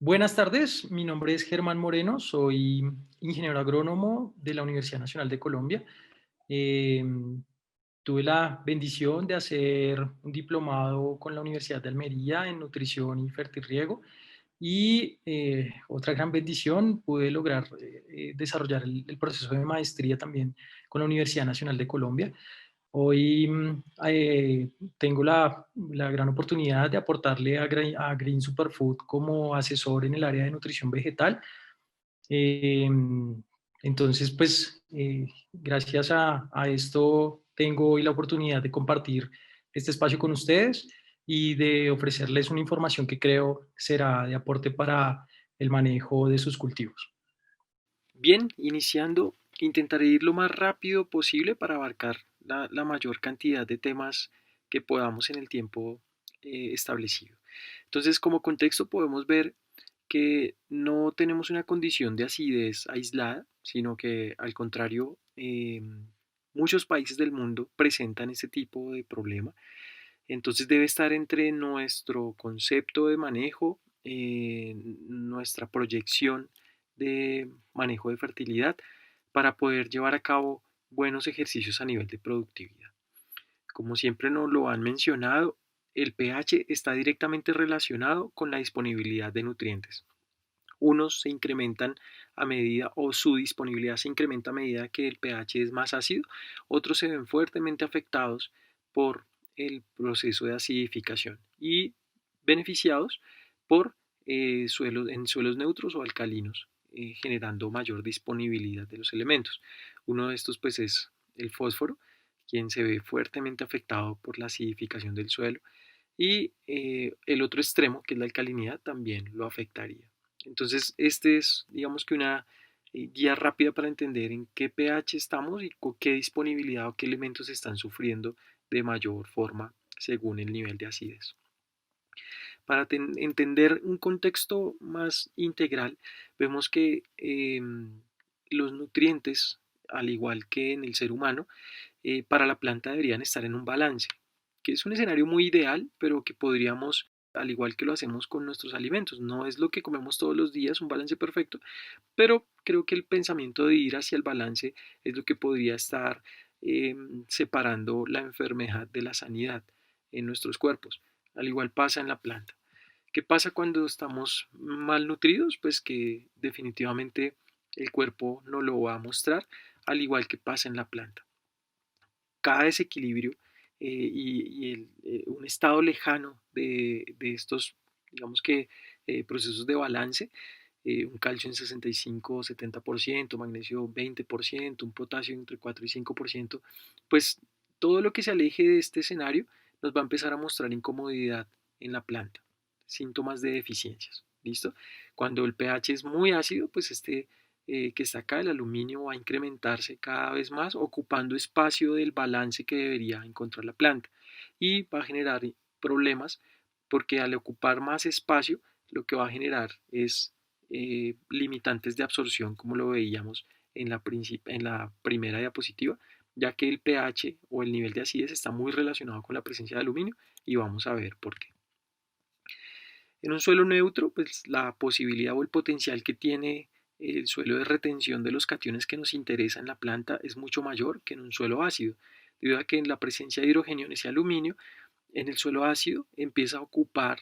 Buenas tardes, mi nombre es Germán Moreno, soy ingeniero agrónomo de la Universidad Nacional de Colombia. Em, Tuve la bendición de hacer un diplomado con la Universidad de Almería en nutrición y fertirriego y otra gran bendición, pude lograr desarrollar el proceso de maestría también con la Universidad Nacional de Colombia. Hoy tengo la gran oportunidad de aportarle a Green Superfood como asesor en el área de nutrición vegetal. Eh, entonces, pues, gracias a esto tengo hoy la oportunidad de compartir este espacio con ustedes y de ofrecerles una información que creo será de aporte para el manejo de sus cultivos. Bien, iniciando, intentaré ir lo más rápido posible para abarcar la mayor cantidad de temas que podamos en el tiempo establecido. Entonces, como contexto, podemos ver que no tenemos una condición de acidez aislada, sino que al contrario, muchos países del mundo presentan este tipo de problema. Entonces debe estar entre nuestro concepto de manejo, nuestra proyección de manejo de fertilidad para poder llevar a cabo buenos ejercicios a nivel de productividad. Como siempre nos lo han mencionado, el pH está directamente relacionado con la disponibilidad de nutrientes. Unos se incrementan a medida o su disponibilidad se incrementa a medida que el pH es más ácido, otros se ven fuertemente afectados por el proceso de acidificación y beneficiados por suelos neutros o alcalinos, generando mayor disponibilidad de los elementos. Uno de estos pues es el fósforo, quien se ve fuertemente afectado por la acidificación del suelo y el otro extremo, que es la alcalinidad, también lo afectaría. Entonces, este es, digamos que una guía rápida para entender en qué pH estamos y con qué disponibilidad o qué elementos están sufriendo de mayor forma según el nivel de acidez. Para entender un contexto más integral, vemos que los nutrientes, al igual que en el ser humano, para la planta deberían estar en un balance, que es un escenario muy ideal, pero que podríamos, al igual que lo hacemos con nuestros alimentos, no es lo que comemos todos los días, un balance perfecto, pero creo que el pensamiento de ir hacia el balance es lo que podría estar separando la enfermedad de la sanidad en nuestros cuerpos. Al igual pasa en la planta. ¿Qué pasa cuando estamos malnutridos? Pues que definitivamente el cuerpo no lo va a mostrar, al igual que pasa en la planta. Cada desequilibrio un estado lejano de estos, digamos que, procesos de balance, un calcio en 65-70%, magnesio 20%, un potasio entre 4 y 5%, pues todo lo que se aleje de este escenario nos va a empezar a mostrar incomodidad en la planta, síntomas de deficiencias. ¿Listo? Cuando el pH es muy ácido, pues que está acá, el aluminio va a incrementarse cada vez más, ocupando espacio del balance que debería encontrar la planta y va a generar problemas porque al ocupar más espacio, lo que va a generar es limitantes de absorción, como lo veíamos en la primera diapositiva, ya que el pH o el nivel de acidez está muy relacionado con la presencia de aluminio y vamos a ver por qué. En un suelo neutro, pues la posibilidad o el potencial que tiene el suelo de retención de los cationes que nos interesa en la planta es mucho mayor que en un suelo ácido, debido a que en la presencia de hidrogeniones y aluminio, en el suelo ácido empieza a ocupar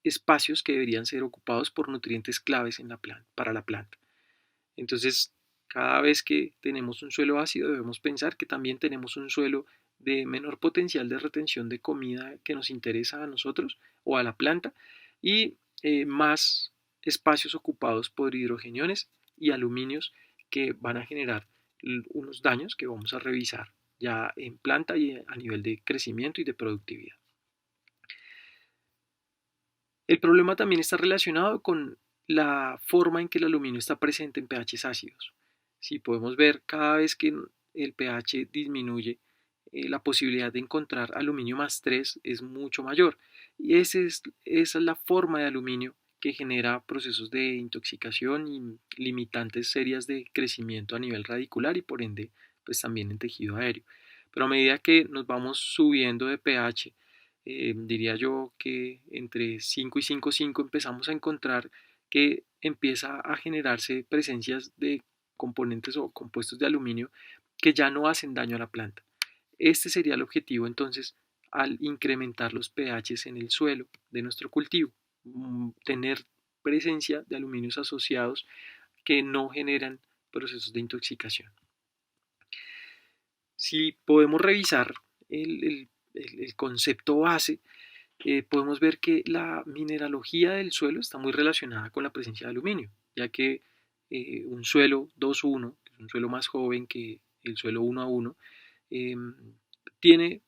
espacios que deberían ser ocupados por nutrientes claves en la planta, para la planta. Entonces, cada vez que tenemos un suelo ácido, debemos pensar que también tenemos un suelo de menor potencial de retención de comida que nos interesa a nosotros o a la planta y más espacios ocupados por hidrogeniones y aluminios que van a generar unos daños que vamos a revisar ya en planta y a nivel de crecimiento y de productividad. El problema también está relacionado con la forma en que el aluminio está presente en pHs ácidos. Si podemos ver, cada vez que el pH disminuye, la posibilidad de encontrar aluminio más 3 es mucho mayor. Y esa es la forma de aluminio que genera procesos de intoxicación y limitantes serias de crecimiento a nivel radicular y por ende, pues también en tejido aéreo. Pero a medida que nos vamos subiendo de pH, diría yo que entre 5 y 5,5 empezamos a encontrar que empieza a generarse presencias de componentes o compuestos de aluminio que ya no hacen daño a la planta. Este sería el objetivo entonces al incrementar los pHs en el suelo de nuestro cultivo, tener presencia de aluminios asociados que no generan procesos de intoxicación. Si podemos revisar el concepto base, podemos ver que la mineralogía del suelo está muy relacionada con la presencia de aluminio, ya que un suelo 2:1, que es un suelo más joven que el suelo 1:1, eh, tiene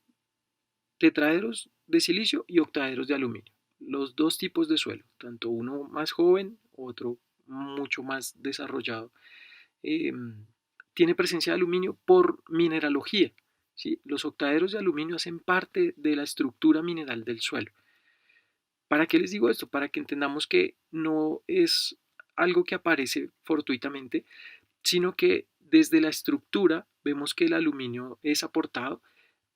tetraedros de silicio y octaedros de aluminio. Los dos tipos de suelo, tanto uno más joven, otro mucho más desarrollado, eh, tiene presencia de aluminio por mineralogía. ¿Sí? Los octaedros de aluminio hacen parte de la estructura mineral del suelo. ¿Para qué les digo esto? Para que entendamos que no es algo que aparece fortuitamente, sino que desde la estructura vemos que el aluminio es aportado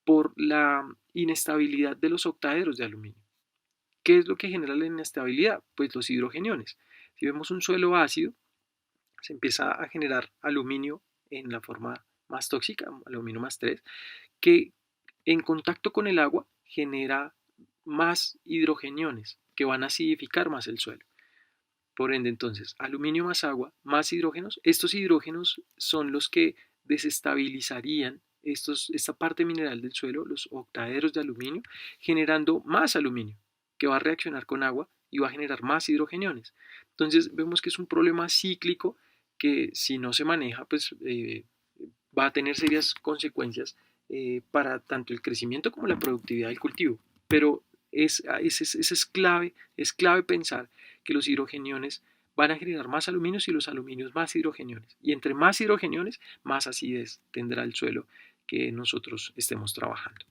por la inestabilidad de los octaedros de aluminio. ¿Qué es lo que genera la inestabilidad? Pues los hidrogeniones. Si vemos un suelo ácido, se empieza a generar aluminio en la forma más tóxica, aluminio más 3, que en contacto con el agua genera más hidrogeniones que van a acidificar más el suelo. Por ende, entonces, aluminio más agua, más hidrógenos. Estos hidrógenos son los que desestabilizarían esta parte mineral del suelo, los octaedros de aluminio, generando más aluminio, que va a reaccionar con agua y va a generar más hidrogeniones. Entonces, vemos que es un problema cíclico que si no se maneja, pues va a tener serias consecuencias para tanto el crecimiento como la productividad del cultivo. Pero es clave pensar que los hidrogeniones van a generar más aluminios y los aluminios más hidrogeniones. Y entre más hidrogeniones, más acidez tendrá el suelo que nosotros estemos trabajando.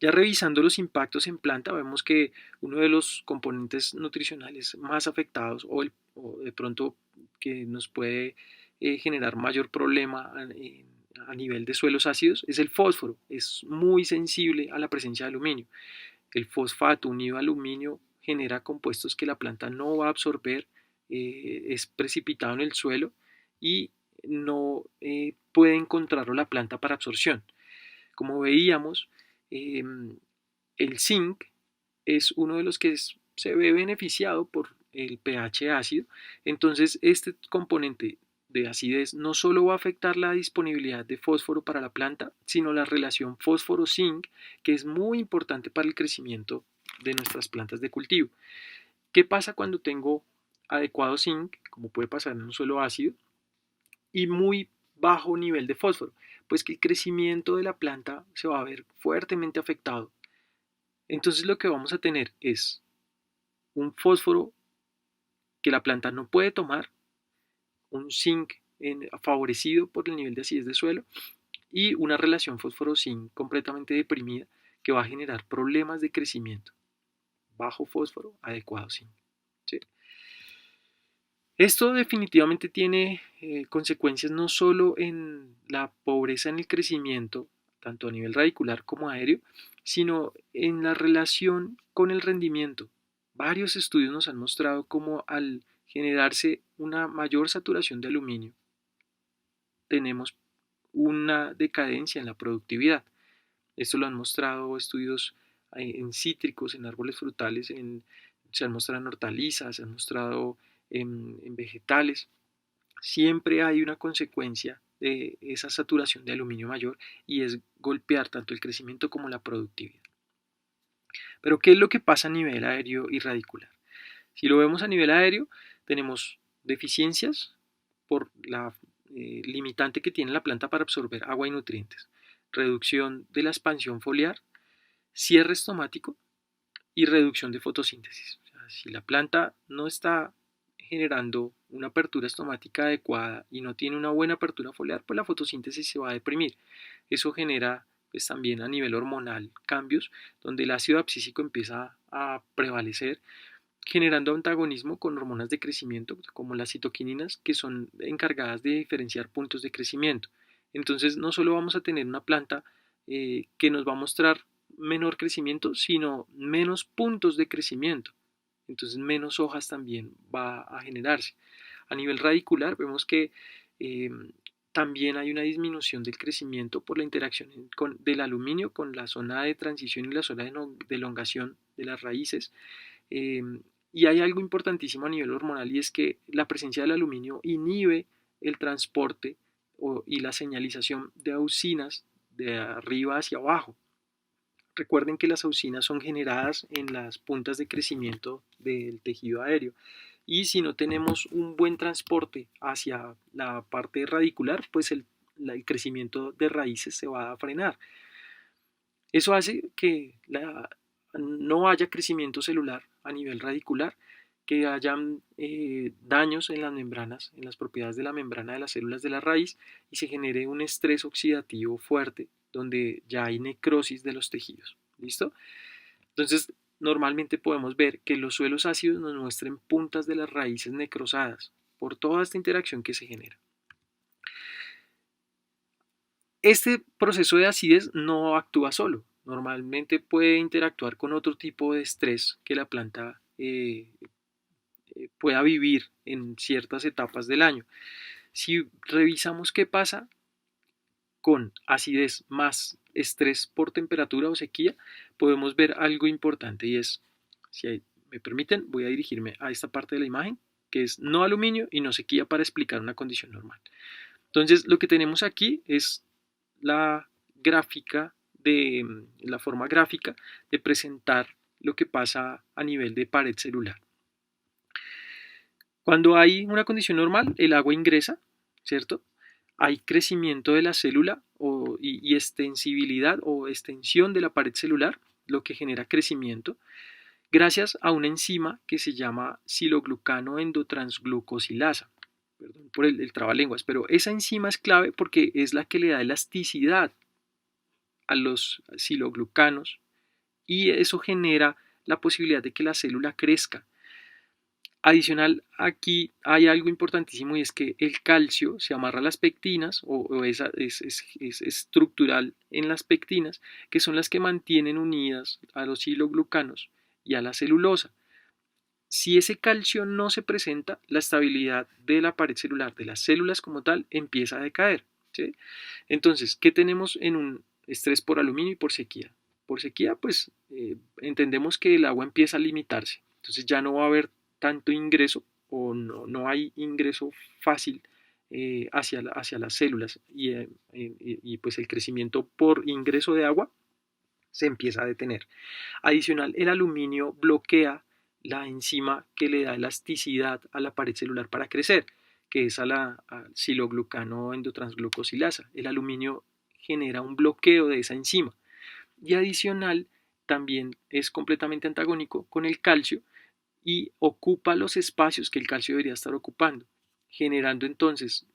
Ya revisando los impactos en planta, vemos que uno de los componentes nutricionales más afectados o de pronto que nos puede generar mayor problema a nivel de suelos ácidos es el fósforo. Es muy sensible a la presencia de aluminio. El fosfato unido a aluminio genera compuestos que la planta no va a absorber, es precipitado en el suelo y no puede encontrarlo la planta para absorción. Como veíamos, eh, el zinc es uno de los que se ve beneficiado por el pH ácido. Entonces, este componente de acidez no solo va a afectar la disponibilidad de fósforo para la planta, sino la relación fósforo-zinc, que es muy importante para el crecimiento de nuestras plantas de cultivo. ¿Qué pasa cuando tengo adecuado zinc, como puede pasar en un suelo ácido, y muy bajo nivel de fósforo? Pues que el crecimiento de la planta se va a ver fuertemente afectado. Entonces lo que vamos a tener es un fósforo que la planta no puede tomar, un zinc favorecido por el nivel de acidez de suelo y una relación fósforo-zinc completamente deprimida que va a generar problemas de crecimiento. Bajo fósforo, adecuado zinc. ¿Sí? Esto definitivamente tiene consecuencias no solo en la pobreza en el crecimiento, tanto a nivel radicular como aéreo, sino en la relación con el rendimiento. Varios estudios nos han mostrado cómo al generarse una mayor saturación de aluminio, tenemos una decadencia en la productividad. Esto lo han mostrado estudios en cítricos, en árboles frutales, se han mostrado en hortalizas, se han mostrado en vegetales. Siempre hay una consecuencia de esa saturación de aluminio mayor y es golpear tanto el crecimiento como la productividad. Pero ¿qué es lo que pasa a nivel aéreo y radicular? Si lo vemos a nivel aéreo, tenemos deficiencias por la limitante que tiene la planta para absorber agua y nutrientes, reducción de la expansión foliar, cierre estomático y reducción de fotosíntesis. O sea, si la planta no está generando una apertura estomática adecuada y no tiene una buena apertura foliar, pues la fotosíntesis se va a deprimir. Eso genera pues también a nivel hormonal cambios donde el ácido abscísico empieza a prevalecer, generando antagonismo con hormonas de crecimiento como las citoquininas, que son encargadas de diferenciar puntos de crecimiento. Entonces no solo vamos a tener una planta que nos va a mostrar menor crecimiento, sino menos puntos de crecimiento. Entonces menos hojas también va a generarse. A nivel radicular vemos que eh, también hay una disminución del crecimiento por la interacción del aluminio con la zona de transición y la zona de elongación de las raíces. Eh, y hay algo importantísimo a nivel hormonal y es que la presencia del aluminio inhibe el transporte y la señalización de auxinas de arriba hacia abajo. Recuerden que las auxinas son generadas en las puntas de crecimiento del tejido aéreo y si no tenemos un buen transporte hacia la parte radicular, pues el crecimiento de raíces se va a frenar. Eso hace que no haya crecimiento celular a nivel radicular, que hayan daños en las membranas, en las propiedades de la membrana de las células de la raíz y se genere un estrés oxidativo fuerte donde ya hay necrosis de los tejidos. ¿Listo? Entonces, normalmente podemos ver que los suelos ácidos nos muestran puntas de las raíces necrosadas por toda esta interacción que se genera. Este proceso de acidez no actúa solo, normalmente puede interactuar con otro tipo de estrés que la planta pueda vivir en ciertas etapas del año. Si revisamos qué pasa con acidez más estrés por temperatura o sequía, podemos ver algo importante y es, si me permiten, voy a dirigirme a esta parte de la imagen, que es no aluminio y no sequía para explicar una condición normal. Entonces, lo que tenemos aquí es la gráfica la forma gráfica de presentar lo que pasa a nivel de pared celular. Cuando hay una condición normal, el agua ingresa, ¿cierto? Hay crecimiento de la célula y extensibilidad o extensión de la pared celular, lo que genera crecimiento, gracias a una enzima que se llama siloglucano endotransglucosilasa. Perdón por el trabalenguas, pero esa enzima es clave porque es la que le da elasticidad a los siloglucanos y eso genera la posibilidad de que la célula crezca. Adicional, aquí hay algo importantísimo y es que el calcio se amarra a las pectinas o es estructural en las pectinas, que son las que mantienen unidas a los siloglucanos y a la celulosa. Si ese calcio no se presenta, la estabilidad de la pared celular, de las células como tal, empieza a decaer. ¿Sí? Entonces, ¿qué tenemos en un estrés por aluminio y por sequía? Por sequía, pues entendemos que el agua empieza a limitarse. Entonces ya no va a haber tanto ingreso o no hay ingreso fácil hacia las células y pues el crecimiento por ingreso de agua se empieza a detener. Adicional, el aluminio bloquea la enzima que le da elasticidad a la pared celular para crecer, que es a siloglucano endotransglucosilasa. El aluminio genera un bloqueo de esa enzima. Y adicional, también es completamente antagónico con el calcio y ocupa los espacios que el calcio debería estar ocupando, generando entonces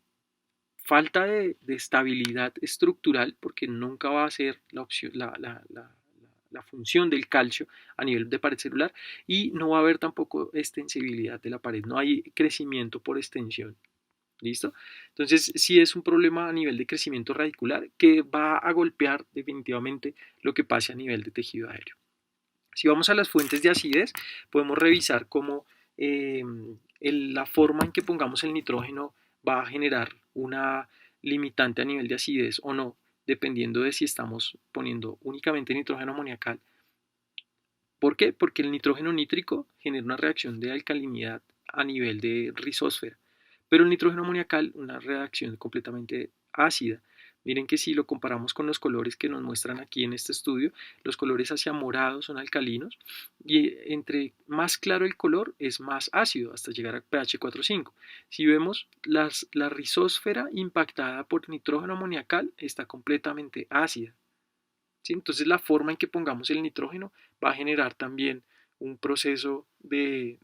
falta de estabilidad estructural, porque nunca va a ser la opción, la función del calcio a nivel de pared celular, y no va a haber tampoco extensibilidad de la pared, no hay crecimiento por extensión. ¿Listo? Entonces, sí es un problema a nivel de crecimiento radicular que va a golpear definitivamente lo que pase a nivel de tejido aéreo. Si vamos a las fuentes de acidez, podemos revisar cómo la forma en que pongamos el nitrógeno va a generar una limitante a nivel de acidez o no, dependiendo de si estamos poniendo únicamente nitrógeno amoniacal. ¿Por qué? Porque el nitrógeno nítrico genera una reacción de alcalinidad a nivel de rizósfera, pero el nitrógeno amoniacal una reacción completamente ácida. Miren que si lo comparamos con los colores que nos muestran aquí en este estudio, los colores hacia morados son alcalinos y entre más claro el color es más ácido hasta llegar a pH 4,5. Si vemos la rizósfera impactada por nitrógeno amoniacal está completamente ácida. ¿Sí? Entonces la forma en que pongamos el nitrógeno va a generar también un proceso de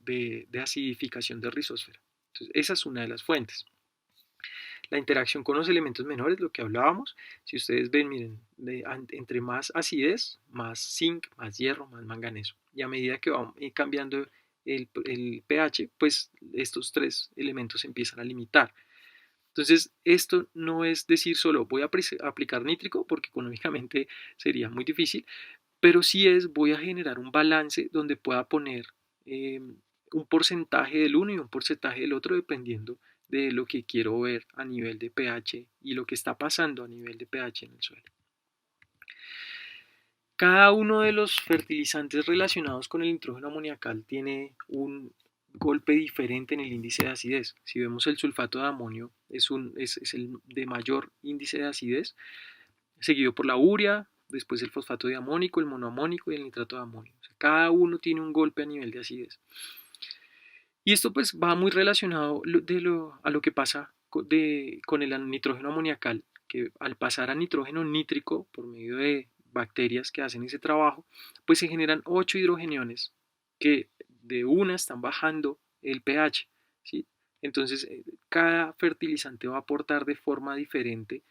acidificación de rizósfera. Entonces esa es una de las fuentes. La interacción con los elementos menores, lo que hablábamos, si ustedes ven, miren, entre más acidez, más zinc, más hierro, más manganeso. Y a medida que va cambiando el pH, pues estos tres elementos se empiezan a limitar. Entonces, esto no es decir solo voy a aplicar nítrico, porque económicamente sería muy difícil, pero sí voy a generar un balance donde pueda poner un porcentaje del uno y un porcentaje del otro dependiendo de lo que quiero ver a nivel de pH y lo que está pasando a nivel de pH en el suelo. Cada uno de los fertilizantes relacionados con el nitrógeno amoniacal tiene un golpe diferente en el índice de acidez. Si vemos el sulfato de amonio es el de mayor índice de acidez, seguido por la urea, después el fosfato diamónico, el monoamónico y el nitrato de amonio. O sea, cada uno tiene un golpe a nivel de acidez. Y esto pues va muy relacionado a lo que pasa con el nitrógeno amoniacal, que al pasar a nitrógeno nítrico por medio de bacterias que hacen ese trabajo, pues se generan 8 hidrogeniones que de una están bajando el pH, ¿sí? Entonces cada fertilizante va a aportar de forma diferente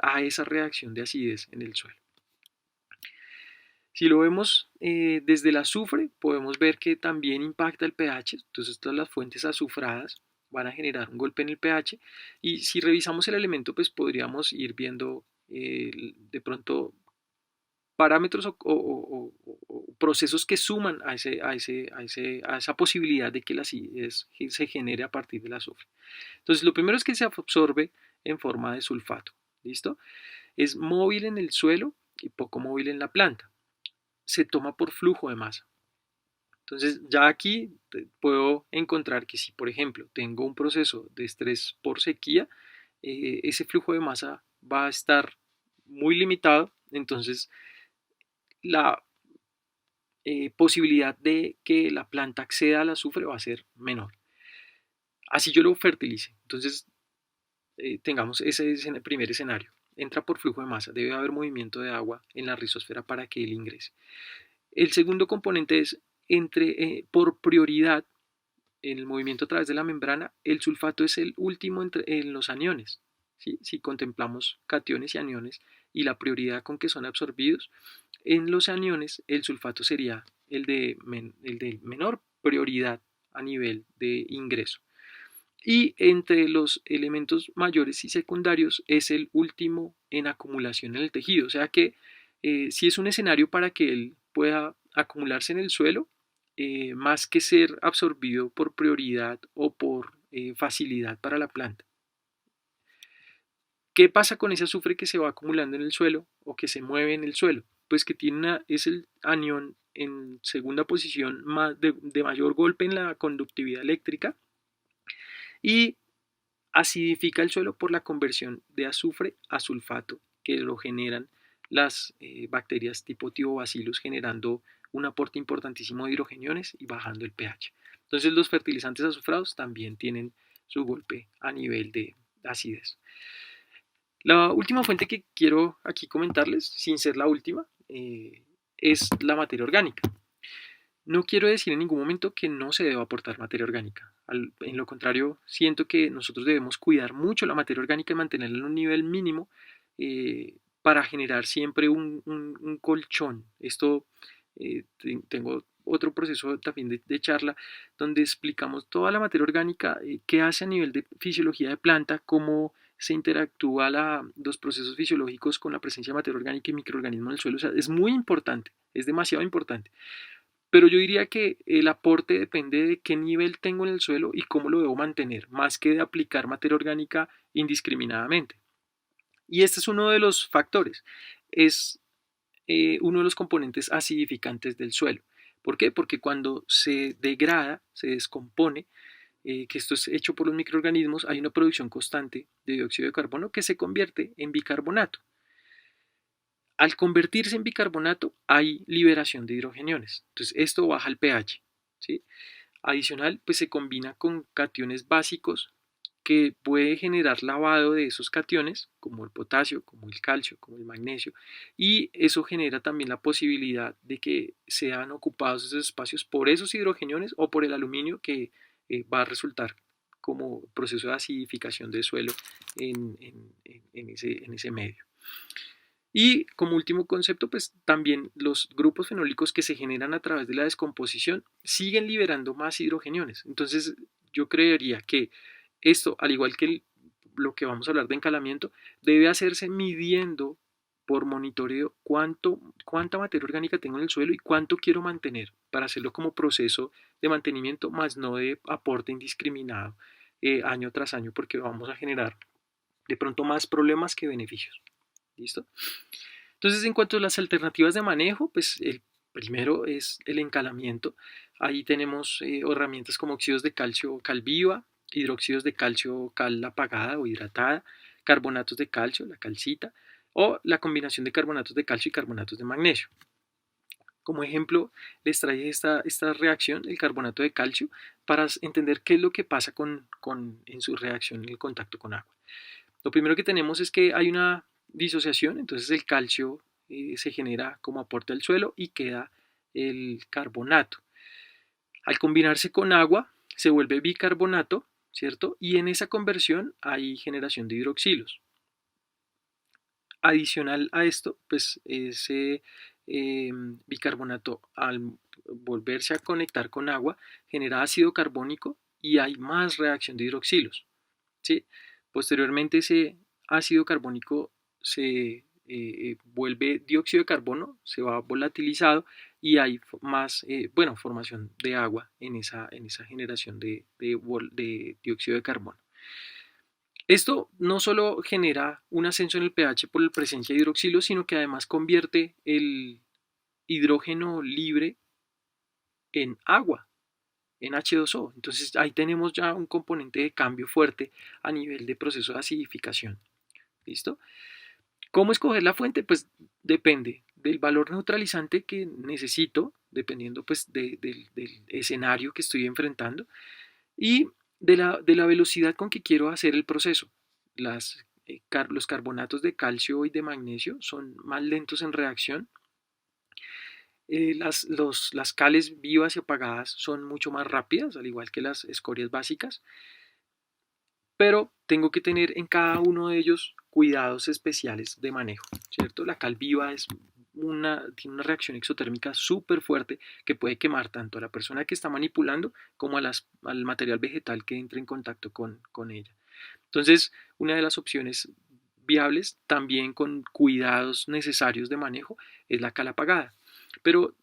a esa reacción de acidez en el suelo. Si lo vemos desde el azufre, podemos ver que también impacta el pH, entonces todas las fuentes azufradas van a generar un golpe en el pH, y si revisamos el elemento, pues podríamos ir viendo de pronto parámetros o procesos que suman a esa posibilidad de que la acidez se genere a partir del azufre. Entonces, lo primero es que se absorbe en forma de sulfato, ¿listo? Es móvil en el suelo y poco móvil en la planta. Se toma por flujo de masa. Entonces ya aquí puedo encontrar que si por ejemplo tengo un proceso de estrés por sequía, ese flujo de masa va a estar muy limitado, entonces la posibilidad de que la planta acceda al azufre va a ser menor. Así yo lo fertilice. Entonces tengamos ese primer escenario. Entra por flujo de masa, debe haber movimiento de agua en la rizosfera para que él ingrese. El segundo componente es por prioridad en el movimiento a través de la membrana, el sulfato es el último en los aniones. ¿Sí? Si contemplamos cationes y aniones y la prioridad con que son absorbidos, en los aniones el sulfato sería el de menor prioridad a nivel de ingreso. Y entre los elementos mayores y secundarios es el último en acumulación en el tejido. O sea que si es un escenario para que él pueda acumularse en el suelo, más que ser absorbido por prioridad o por facilidad para la planta. ¿Qué pasa con ese azufre que se va acumulando en el suelo o que se mueve en el suelo? Pues que es el anión en segunda posición de mayor golpe en la conductividad eléctrica y acidifica el suelo por la conversión de azufre a sulfato que lo generan las bacterias tipo Tibobacillus, generando un aporte importantísimo de hidrogeniones y bajando el pH. Entonces los fertilizantes azufrados también tienen su golpe a nivel de acidez. La última fuente que quiero aquí comentarles, sin ser la última, es la materia orgánica. No quiero decir en ningún momento que no se deba aportar materia orgánica. En lo contrario, siento que nosotros debemos cuidar mucho la materia orgánica y mantenerla en un nivel mínimo para generar siempre un colchón. Esto tengo otro proceso también de charla donde explicamos toda la materia orgánica, qué hace a nivel de fisiología de planta, cómo se interactúa los procesos fisiológicos con la presencia de materia orgánica y microorganismos en el suelo. O sea, es muy importante, es demasiado importante. Pero yo diría que el aporte depende de qué nivel tengo en el suelo y cómo lo debo mantener, más que de aplicar materia orgánica indiscriminadamente. Y este es uno de los factores, es uno de los componentes acidificantes del suelo. ¿Por qué? Porque cuando se degrada, se descompone, que esto es hecho por los microorganismos, hay una producción constante de dióxido de carbono que se convierte en bicarbonato. Al convertirse en bicarbonato hay liberación de hidrogeniones. Entonces esto baja el pH. ¿Sí? Adicional, pues se combina con cationes básicos que puede generar lavado de esos cationes, como el potasio, como el calcio, como el magnesio, y eso genera también la posibilidad de que sean ocupados esos espacios por esos hidrogeniones o por el aluminio que va a resultar como proceso de acidificación del suelo en ese medio. Y como último concepto, pues también los grupos fenólicos que se generan a través de la descomposición siguen liberando más hidrogeniones. Entonces yo creería que esto, al igual que lo que vamos a hablar de encalamiento, debe hacerse midiendo por monitoreo cuánta materia orgánica tengo en el suelo y cuánto quiero mantener para hacerlo como proceso de mantenimiento, más no de aporte indiscriminado año tras año, porque vamos a generar de pronto más problemas que beneficios. ¿Listo? Entonces, en cuanto a las alternativas de manejo, pues el primero es el encalamiento. Ahí tenemos herramientas como óxidos de calcio cal viva, hidróxidos de calcio cal apagada o hidratada, carbonatos de calcio, la calcita, o la combinación de carbonatos de calcio y carbonatos de magnesio. Como ejemplo, les traje esta reacción, el carbonato de calcio, para entender qué es lo que pasa en su reacción en el contacto con agua. Lo primero que tenemos es que hay una disociación, entonces el calcio se genera como aporte al suelo y queda el carbonato. Al combinarse con agua se vuelve bicarbonato, ¿cierto? Y en esa conversión hay generación de hidroxilos. Adicional a esto, pues ese bicarbonato al volverse a conectar con agua genera ácido carbónico y hay más reacción de hidroxilos. ¿Sí? Posteriormente ese ácido carbónico se vuelve dióxido de carbono, se va volatilizado y hay más formación de agua en esa generación de dióxido de carbono. Esto no solo genera un ascenso en el pH por la presencia de hidroxilo, sino que además convierte el hidrógeno libre en agua, en H2O. Entonces ahí tenemos ya un componente de cambio fuerte a nivel de proceso de acidificación. ¿Listo? ¿Cómo escoger la fuente? Pues depende del valor neutralizante que necesito, dependiendo pues del escenario que estoy enfrentando y de la velocidad con que quiero hacer el proceso. Los carbonatos de calcio y de magnesio son más lentos en reacción. Las cales vivas y apagadas son mucho más rápidas, al igual que las escorias básicas, pero tengo que tener en cada uno de ellos cuidados especiales de manejo, ¿cierto? La cal viva tiene una reacción exotérmica súper fuerte que puede quemar tanto a la persona que está manipulando como al material vegetal que entre en contacto con ella. Entonces, una de las opciones viables, también con cuidados necesarios de manejo, es la cal apagada. Pero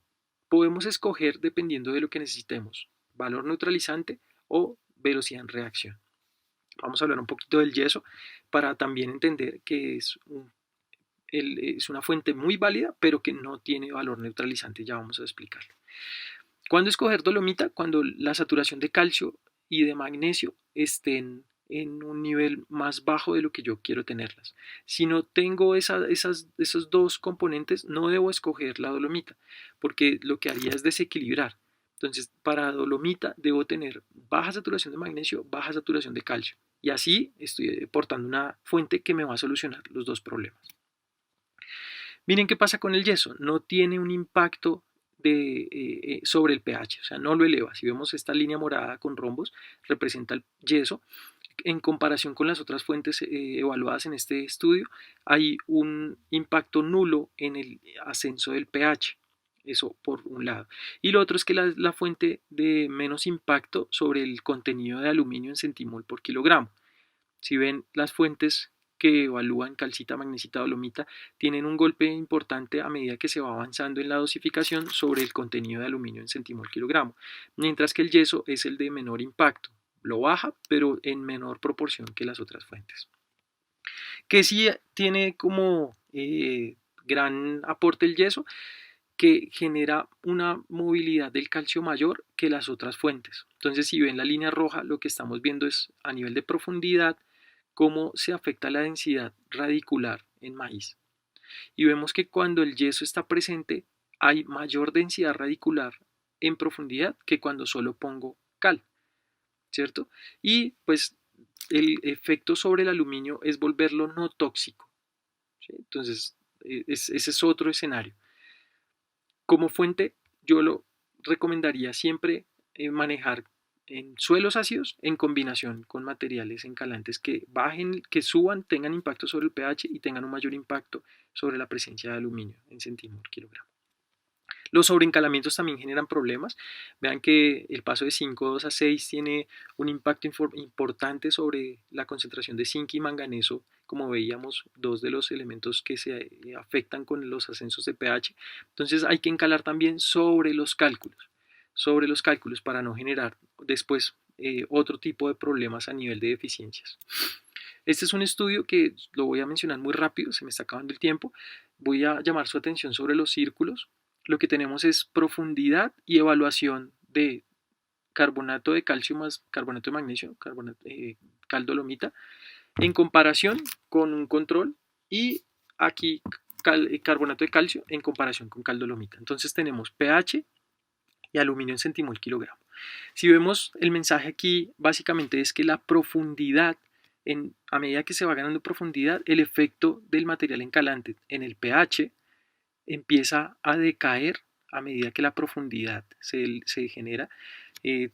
podemos escoger dependiendo de lo que necesitemos, valor neutralizante o velocidad en reacción. Vamos a hablar un poquito del yeso para también entender que es una fuente muy válida, pero que no tiene valor neutralizante. Ya vamos a explicarlo. ¿Cuándo escoger dolomita? Cuando la saturación de calcio y de magnesio estén en un nivel más bajo de lo que yo quiero tenerlas. Si no tengo esos dos componentes, no debo escoger la dolomita, porque lo que haría es desequilibrar. Entonces, para dolomita debo tener baja saturación de magnesio, baja saturación de calcio. Y así estoy portando una fuente que me va a solucionar los dos problemas. Miren qué pasa con el yeso. No tiene un impacto sobre el pH, o sea, no lo eleva. Si vemos esta línea morada con rombos, representa el yeso. En comparación con las otras fuentes evaluadas en este estudio, hay un impacto nulo en el ascenso del pH. Eso por un lado. Y lo otro es que la fuente de menos impacto sobre el contenido de aluminio en centimol por kilogramo. Si ven las fuentes que evalúan calcita, magnesita, dolomita, tienen un golpe importante a medida que se va avanzando en la dosificación sobre el contenido de aluminio en centimol kilogramo, mientras que el yeso es el de menor impacto, lo baja, pero en menor proporción que las otras fuentes. Que sí tiene como gran aporte el yeso, que genera una movilidad del calcio mayor que las otras fuentes. Entonces, si ven la línea roja, lo que estamos viendo es a nivel de profundidad cómo se afecta la densidad radicular en maíz. Y vemos que cuando el yeso está presente hay mayor densidad radicular en profundidad que cuando solo pongo cal, ¿cierto? Y pues el efecto sobre el aluminio es volverlo no tóxico, ¿sí? Entonces, ese es otro escenario. Como fuente, yo lo recomendaría siempre manejar en suelos ácidos en combinación con materiales encalantes que bajen, que suban, tengan impacto sobre el pH y tengan un mayor impacto sobre la presencia de aluminio en centímetro kilogramo. Los sobreencalamientos también generan problemas. Vean que el paso de 5,2 a 6 tiene un impacto importante sobre la concentración de zinc y manganeso, como veíamos, dos de los elementos que se afectan con los ascensos de pH. Entonces hay que encalar también sobre los cálculos para no generar después otro tipo de problemas a nivel de deficiencias. Este es un estudio que lo voy a mencionar muy rápido, se me está acabando el tiempo. Voy a llamar su atención sobre los círculos. Lo que tenemos es profundidad y evaluación de carbonato de calcio más carbonato de magnesio, caldolomita, en comparación con un control, y aquí carbonato de calcio en comparación con caldolomita. Entonces tenemos pH y aluminio en centimol kilogramo. Si vemos el mensaje aquí, básicamente es que la profundidad, a medida que se va ganando profundidad, el efecto del material encalante en el pH empieza a decaer a medida que la profundidad se genera.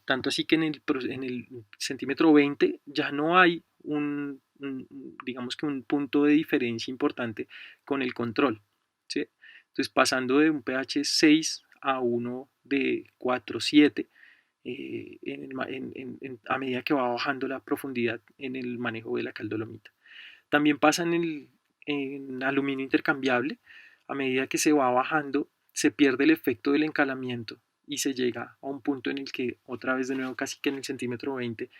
Tanto así que en el centímetro 20 ya no hay digamos que un punto de diferencia importante con el control, ¿sí? Entonces, pasando de un pH 6 a uno de 4,7, a medida que va bajando la profundidad en el manejo de la caldolomita. También pasa en aluminio intercambiable. A medida que se va bajando, se pierde el efecto del encalamiento y se llega a un punto en el que otra vez de nuevo casi que en el centímetro 20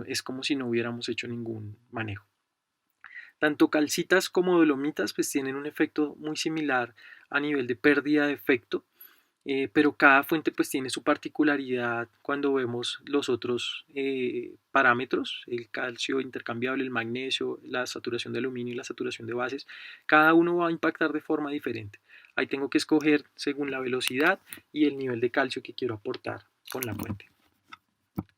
es como si no hubiéramos hecho ningún manejo. Tanto calcitas como dolomitas pues tienen un efecto muy similar a nivel de pérdida de efecto, pero cada fuente pues tiene su particularidad cuando vemos los otros parámetros, el calcio intercambiable, el magnesio, la saturación de aluminio y la saturación de bases. Cada uno va a impactar de forma diferente. Ahí tengo que escoger según la velocidad y el nivel de calcio que quiero aportar con la fuente.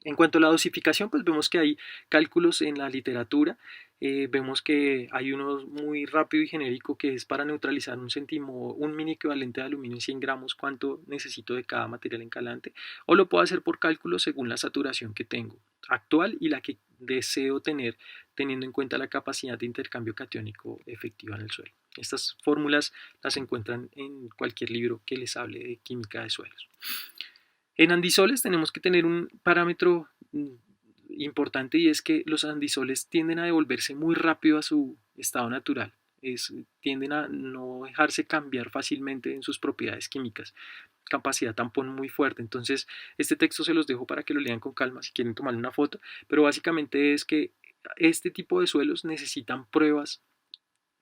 En cuanto a la dosificación, pues vemos que hay cálculos en la literatura. Vemos que hay uno muy rápido y genérico que es para neutralizar un mini equivalente de aluminio en 100 gramos, cuánto necesito de cada material encalante, o lo puedo hacer por cálculo según la saturación que tengo actual y la que deseo tener, teniendo en cuenta la capacidad de intercambio catiónico efectiva en el suelo. Estas fórmulas las encuentran en cualquier libro que les hable de química de suelos. En andisoles tenemos que tener un parámetro importante, y es que los andisoles tienden a devolverse muy rápido a su estado natural. Tienden a no dejarse cambiar fácilmente en sus propiedades químicas, capacidad tampón muy fuerte. Entonces este texto se los dejo para que lo lean con calma si quieren tomar una foto, pero básicamente es que este tipo de suelos necesitan pruebas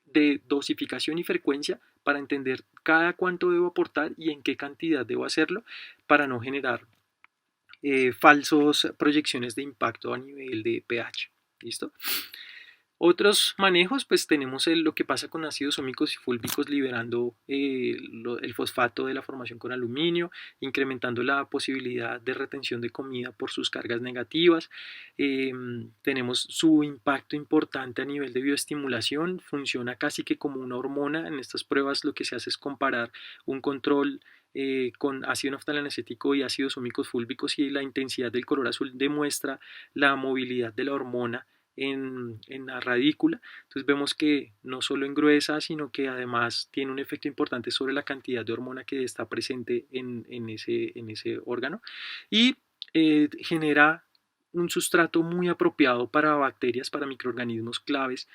de dosificación y frecuencia para entender cada cuánto debo aportar y en qué cantidad debo hacerlo para no generar falsos proyecciones de impacto a nivel de pH. ¿Listo? Otros manejos, pues tenemos lo que pasa con ácidos ómicos y fúlbicos liberando el fosfato de la formación con aluminio, incrementando la posibilidad de retención de comida por sus cargas negativas. Tenemos su impacto importante a nivel de bioestimulación, funciona casi que como una hormona. En estas pruebas lo que se hace es comparar un control con ácido naftalanesético y ácidos ómicos fúlbicos, y la intensidad del color azul demuestra la movilidad de la hormona en la radícula. Entonces vemos que no solo engruesa, sino que además tiene un efecto importante sobre la cantidad de hormona que está presente en ese órgano, y genera un sustrato muy apropiado para bacterias, para microorganismos claves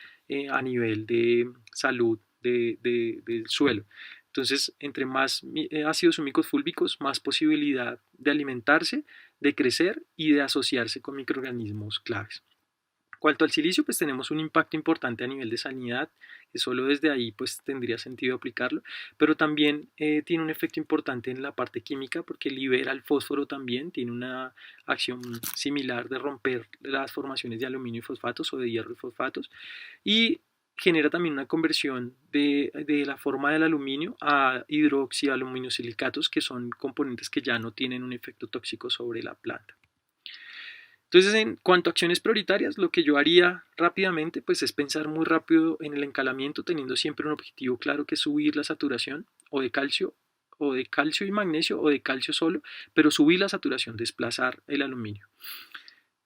a nivel de salud del suelo. Entonces, entre más ácidos ómicos fúlbicos, más posibilidad de alimentarse, de crecer y de asociarse con microorganismos claves. Cuanto al silicio, pues tenemos un impacto importante a nivel de sanidad, que solo desde ahí pues tendría sentido aplicarlo, pero también tiene un efecto importante en la parte química porque libera el fósforo también, tiene una acción similar de romper las formaciones de aluminio y fosfatos o de hierro y fosfatos, y genera también una conversión de la forma del aluminio a hidroxialuminosilicatos, que son componentes que ya no tienen un efecto tóxico sobre la planta. Entonces, en cuanto a acciones prioritarias, lo que yo haría rápidamente pues es pensar muy rápido en el encalamiento, teniendo siempre un objetivo claro, que es subir la saturación o de calcio y magnesio, o de calcio solo, pero subir la saturación, desplazar el aluminio.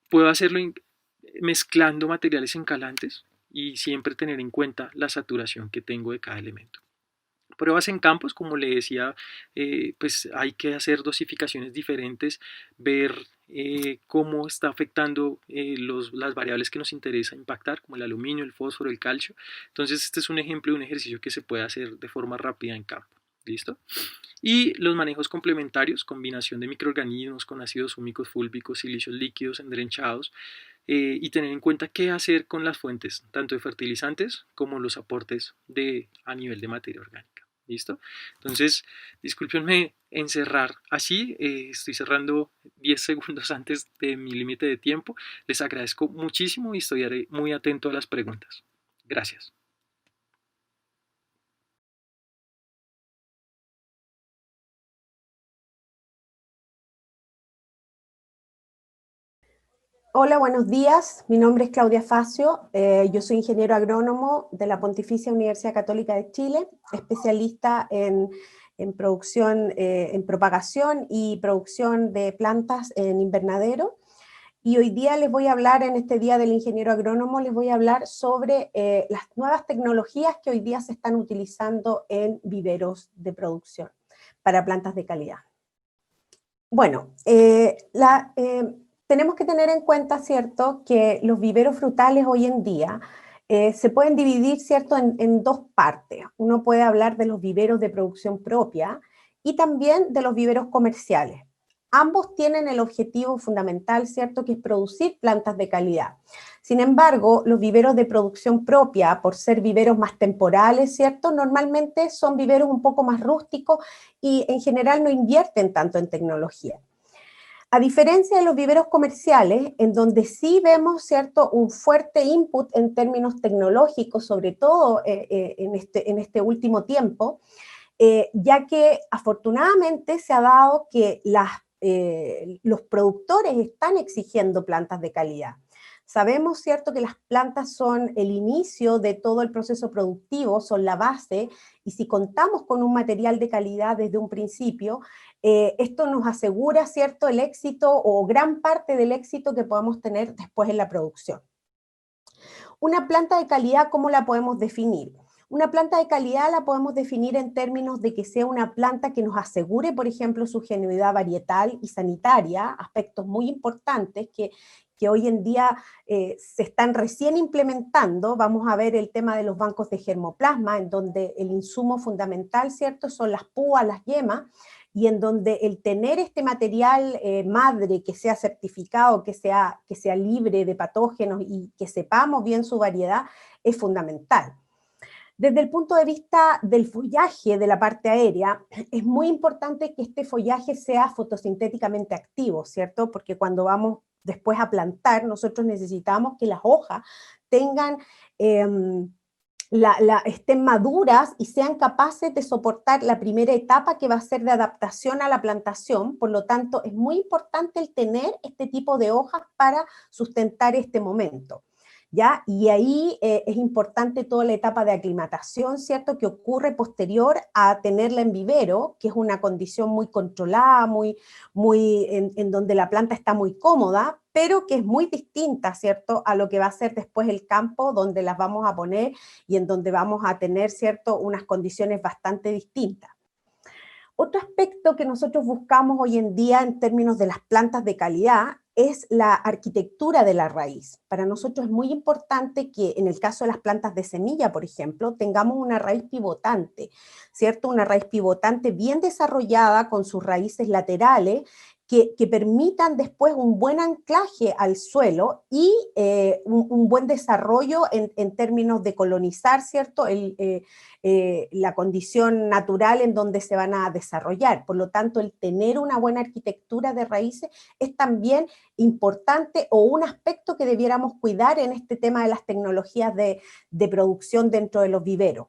Puedo hacerlo mezclando materiales encalantes y siempre tener en cuenta la saturación que tengo de cada elemento. Pruebas en campos, como le decía, pues hay que hacer dosificaciones diferentes, ver cómo está afectando las variables que nos interesa impactar, como el aluminio, el fósforo, el calcio. Entonces este es un ejemplo de un ejercicio que se puede hacer de forma rápida en campo. ¿Listo? Y los manejos complementarios, combinación de microorganismos con ácidos húmicos, fúlbicos, silicios líquidos, endrenchados, y tener en cuenta qué hacer con las fuentes, tanto de fertilizantes como los aportes a nivel de materia orgánica. ¿Listo? Entonces, discúlpenme encerrar así, estoy cerrando 10 segundos antes de mi límite de tiempo. Les agradezco muchísimo y estoy muy atento a las preguntas. Gracias. Hola, buenos días. Mi nombre es Claudia Facio. Yo soy ingeniero agrónomo de la Pontificia Universidad Católica de Chile, especialista en producción, en propagación y producción de plantas en invernadero. Y hoy día les voy a hablar, en este Día del Ingeniero Agrónomo, les voy a hablar sobre las nuevas tecnologías que hoy día se están utilizando en viveros de producción para plantas de calidad. Bueno, tenemos que tener en cuenta, ¿cierto?, que los viveros frutales hoy en día se pueden dividir, ¿cierto?, en dos partes. Uno puede hablar de los viveros de producción propia y también de los viveros comerciales. Ambos tienen el objetivo fundamental, ¿cierto?, que es producir plantas de calidad. Sin embargo, los viveros de producción propia, por ser viveros más temporales, ¿cierto?, normalmente son viveros un poco más rústicos y en general no invierten tanto en tecnología. A diferencia de los viveros comerciales, en donde sí vemos, ¿cierto?, un fuerte input en términos tecnológicos, sobre todo en este último tiempo, ya que afortunadamente se ha dado que los productores están exigiendo plantas de calidad. Sabemos, ¿cierto?, que las plantas son el inicio de todo el proceso productivo, son la base, y si contamos con un material de calidad desde un principio, esto nos asegura, ¿cierto?, el éxito o gran parte del éxito que podamos tener después en la producción. Una planta de calidad, ¿cómo la podemos definir? Una planta de calidad la podemos definir en términos de que sea una planta que nos asegure, por ejemplo, su genuidad varietal y sanitaria, aspectos muy importantes que hoy en día se están recién implementando. Vamos a ver el tema de los bancos de germoplasma, en donde el insumo fundamental, ¿cierto?, son las púas, las yemas, y en donde el tener este material madre que sea certificado, que sea libre de patógenos y que sepamos bien su variedad, es fundamental. Desde el punto de vista del follaje de la parte aérea, es muy importante que este follaje sea fotosintéticamente activo, ¿cierto? Porque cuando vamos después a plantar, nosotros necesitamos que las hojas tengan... estén maduras y sean capaces de soportar la primera etapa que va a ser de adaptación a la plantación. Por lo tanto, es muy importante el tener este tipo de hojas para sustentar este momento, ¿ya? Y ahí es importante toda la etapa de aclimatación, ¿cierto?, que ocurre posterior a tenerla en vivero, que es una condición muy controlada, en donde la planta está muy cómoda, pero que es muy distinta, ¿cierto?, a lo que va a ser después el campo, donde las vamos a poner y en donde vamos a tener, ¿cierto?, unas condiciones bastante distintas. Otro aspecto que nosotros buscamos hoy en día en términos de las plantas de calidad es la arquitectura de la raíz. Para nosotros es muy importante que en el caso de las plantas de semilla, por ejemplo, tengamos una raíz pivotante, ¿cierto? Una raíz pivotante bien desarrollada con sus raíces laterales que permitan después un buen anclaje al suelo y un buen desarrollo en términos de colonizar, ¿cierto?, la condición natural en donde se van a desarrollar. Por lo tanto, el tener una buena arquitectura de raíces es también importante o un aspecto que debiéramos cuidar en este tema de las tecnologías de producción dentro de los viveros.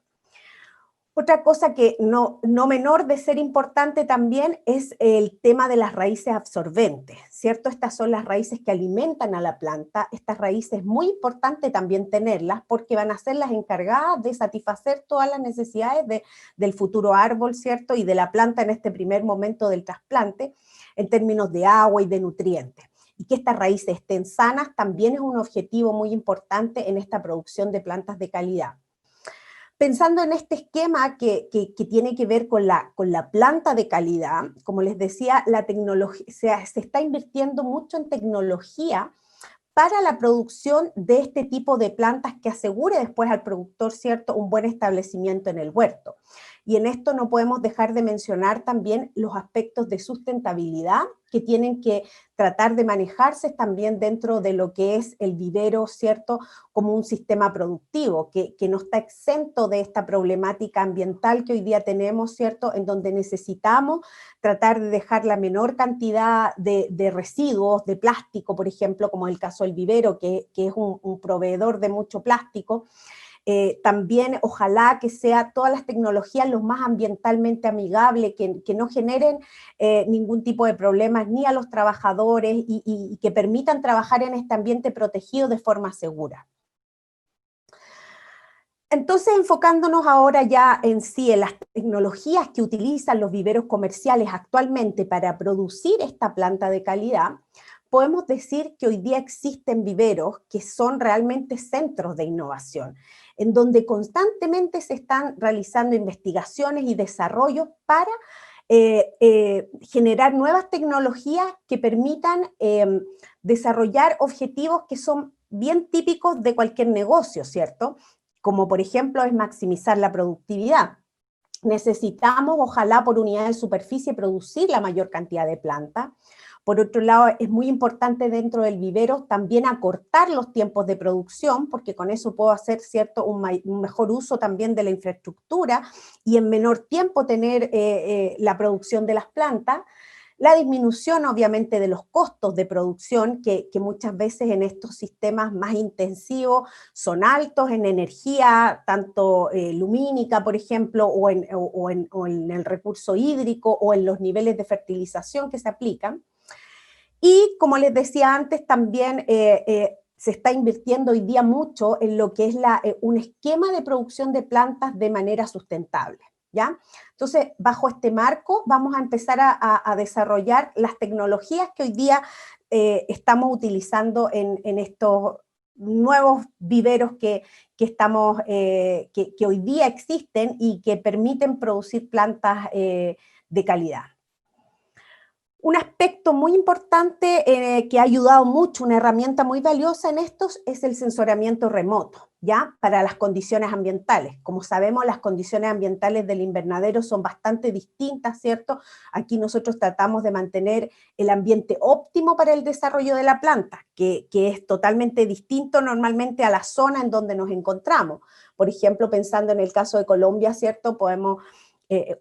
Otra cosa que no menor de ser importante también es el tema de las raíces absorbentes, ¿cierto? Estas son las raíces que alimentan a la planta. Estas raíces es muy importante también tenerlas porque van a ser las encargadas de satisfacer todas las necesidades del futuro árbol, ¿cierto? Y de la planta en este primer momento del trasplante en términos de agua y de nutrientes. Y que estas raíces estén sanas también es un objetivo muy importante en esta producción de plantas de calidad. Pensando en este esquema que tiene que ver con la planta de calidad, como les decía, la tecnología, se está invirtiendo mucho en tecnología para la producción de este tipo de plantas que asegure después al productor, ¿cierto?, un buen establecimiento en el huerto. Y en esto no podemos dejar de mencionar también los aspectos de sustentabilidad que tienen que tratar de manejarse también dentro de lo que es el vivero, ¿cierto?, como un sistema productivo, que no está exento de esta problemática ambiental que hoy día tenemos, ¿cierto?, en donde necesitamos tratar de dejar la menor cantidad de residuos, de plástico, por ejemplo, como el caso del vivero, que es un proveedor de mucho plástico. También ojalá que sea todas las tecnologías lo más ambientalmente amigables, que no generen ningún tipo de problemas ni a los trabajadores y que permitan trabajar en este ambiente protegido de forma segura. Entonces, enfocándonos ahora ya en sí en las tecnologías que utilizan los viveros comerciales actualmente para producir esta planta de calidad, podemos decir que hoy día existen viveros que son realmente centros de innovación, en donde constantemente se están realizando investigaciones y desarrollos para generar nuevas tecnologías que permitan desarrollar objetivos que son bien típicos de cualquier negocio, ¿cierto? Como por ejemplo es maximizar la productividad. Necesitamos, ojalá por unidad de superficie, producir la mayor cantidad de plantas. Por otro lado, es muy importante dentro del vivero también acortar los tiempos de producción, porque con eso puedo hacer, ¿cierto?, un mejor uso también de la infraestructura y en menor tiempo tener la producción de las plantas. La disminución, obviamente, de los costos de producción, que muchas veces en estos sistemas más intensivos son altos en energía, tanto lumínica, por ejemplo, o en el recurso hídrico, o en los niveles de fertilización que se aplican. Y, como les decía antes, también se está invirtiendo hoy día mucho en lo que es un esquema de producción de plantas de manera sustentable, ¿ya? Entonces, bajo este marco, vamos a empezar a desarrollar las tecnologías que hoy día estamos utilizando en estos nuevos viveros que hoy día existen y que permiten producir plantas de calidad. Un aspecto muy importante que ha ayudado mucho, una herramienta muy valiosa en estos, es el sensoriamiento remoto, ¿ya? Para las condiciones ambientales. Como sabemos, las condiciones ambientales del invernadero son bastante distintas, ¿cierto? Aquí nosotros tratamos de mantener el ambiente óptimo para el desarrollo de la planta, que es totalmente distinto normalmente a la zona en donde nos encontramos. Por ejemplo, pensando en el caso de Colombia, ¿cierto? Podemos...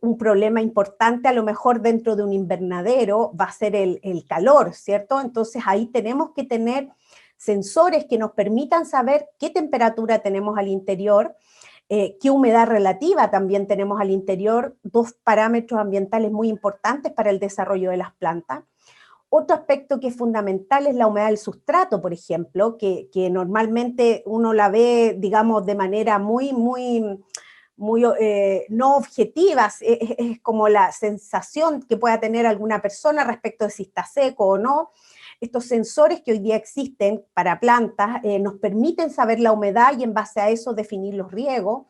un problema importante a lo mejor dentro de un invernadero va a ser el calor, ¿cierto? Entonces ahí tenemos que tener sensores que nos permitan saber qué temperatura tenemos al interior, qué humedad relativa también tenemos al interior, dos parámetros ambientales muy importantes para el desarrollo de las plantas. Otro aspecto que es fundamental es la humedad del sustrato, por ejemplo, que normalmente uno la ve, digamos, de manera muy no objetivas, es como la sensación que pueda tener alguna persona respecto de si está seco o no. Estos sensores que hoy día existen para plantas nos permiten saber la humedad y en base a eso definir los riegos.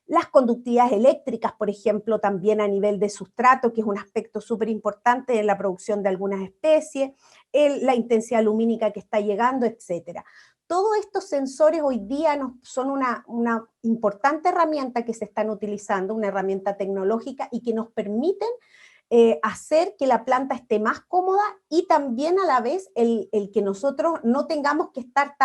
Las conductividades eléctricas, por ejemplo, también a nivel de sustrato, que es un aspecto súper importante en la producción de algunas especies, la intensidad lumínica que está llegando, etcétera. Todos estos sensores hoy día son una importante herramienta que se están utilizando, una herramienta tecnológica y que nos permiten hacer que la planta esté más cómoda y también a la vez el que nosotros no tengamos que estar